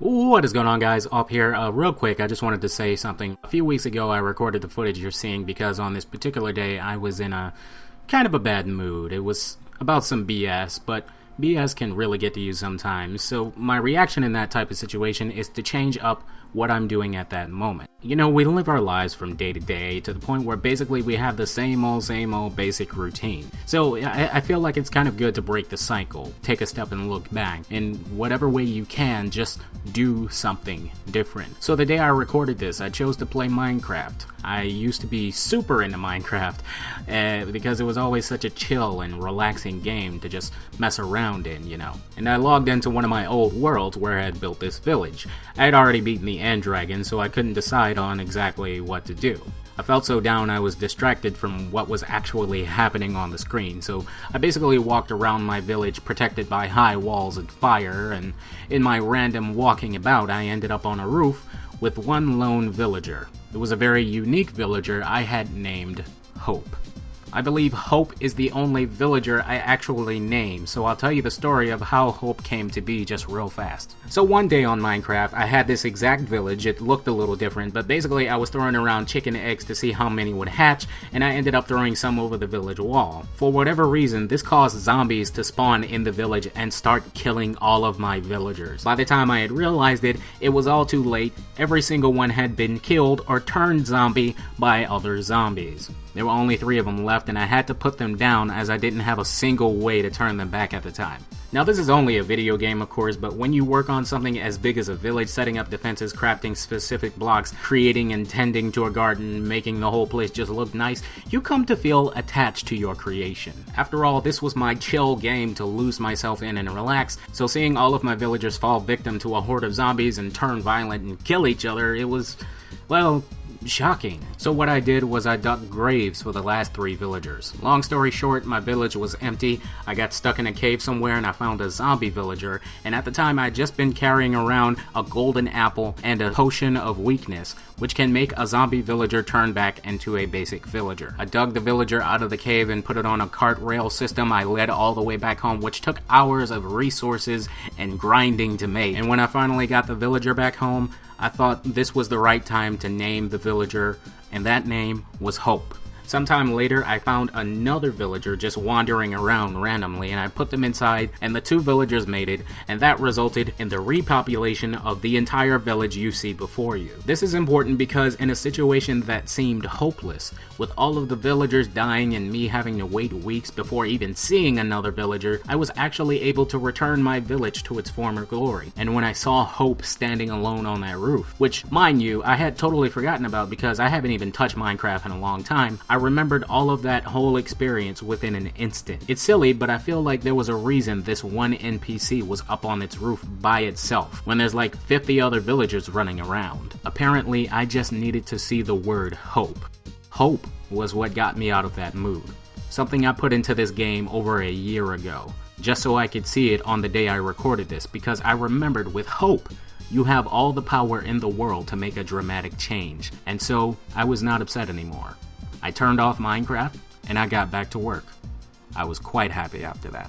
What is going on, guys? Up here, real quick, I just wanted to say something. A few weeks ago, I recorded the footage you're seeing because on this particular day, I was in a kind of a bad mood. It was about some BS, but BS can really get to you sometimes. So my reaction in that type of situation is to change up what I'm doing at that moment. You know, we live our lives from day to day to the point where basically we have the same old basic routine. So I feel like it's kind of good to break the cycle, take a step and look back. In whatever way you can, just do something different. So the day I recorded this, I chose to play Minecraft. I used to be super into Minecraft because it was always such a chill and relaxing game to just mess around in, you know. And I logged into one of my old worlds where I had built this village. I had already beaten the End Dragon, so I couldn't decide on exactly what to do. I felt so down I was distracted from what was actually happening on the screen, so I basically walked around my village protected by high walls and fire, and in my random walking about I ended up on a roof with one lone villager. It was a very unique villager I had named Hope. I believe Hope is the only villager I actually named, so I'll tell you the story of how Hope came to be just real fast. So one day on Minecraft, I had this exact village. It looked a little different, but basically I was throwing around chicken eggs to see how many would hatch, and I ended up throwing some over the village wall. For whatever reason, this caused zombies to spawn in the village and start killing all of my villagers. By the time I had realized it, it was all too late. Every single one had been killed or turned zombie by other zombies. There were only 3 of them left, and I had to put them down as I didn't have a single way to turn them back at the time. Now this is only a video game, of course, but when you work on something as big as a village, setting up defenses, crafting specific blocks, creating and tending to a garden, making the whole place just look nice, you come to feel attached to your creation. After all, this was my chill game to lose myself in and relax, so seeing all of my villagers fall victim to a horde of zombies and turn violent and kill each other, it was, well, shocking. So what I did was I dug graves for the last 3 villagers. Long story short, my village was empty. I got stuck in a cave somewhere and I found a zombie villager, and at the time I'd just been carrying around a golden apple and a potion of weakness, which can make a zombie villager turn back into a basic villager. I dug the villager out of the cave and put it on a cart rail system I led all the way back home, which took hours of resources and grinding to make. And when I finally got the villager back home, I thought this was the right time to name the villager, and that name was Hope. Sometime later, I found another villager just wandering around randomly, and I put them inside, and the 2 villagers mated, and that resulted in the repopulation of the entire village you see before you. This is important because in a situation that seemed hopeless, with all of the villagers dying and me having to wait weeks before even seeing another villager, I was actually able to return my village to its former glory. And when I saw Hope standing alone on that roof, which, mind you, I had totally forgotten about because I haven't even touched Minecraft in a long time, I remembered all of that whole experience within an instant. It's silly, but I feel like there was a reason this one NPC was up on its roof by itself, when there's like 50 other villagers running around. Apparently, I just needed to see the word hope. Hope was what got me out of that mood. Something I put into this game over a year ago, just so I could see it on the day I recorded this, because I remembered with hope, you have all the power in the world to make a dramatic change, and so I was not upset anymore. I turned off Minecraft, and I got back to work. I was quite happy after that.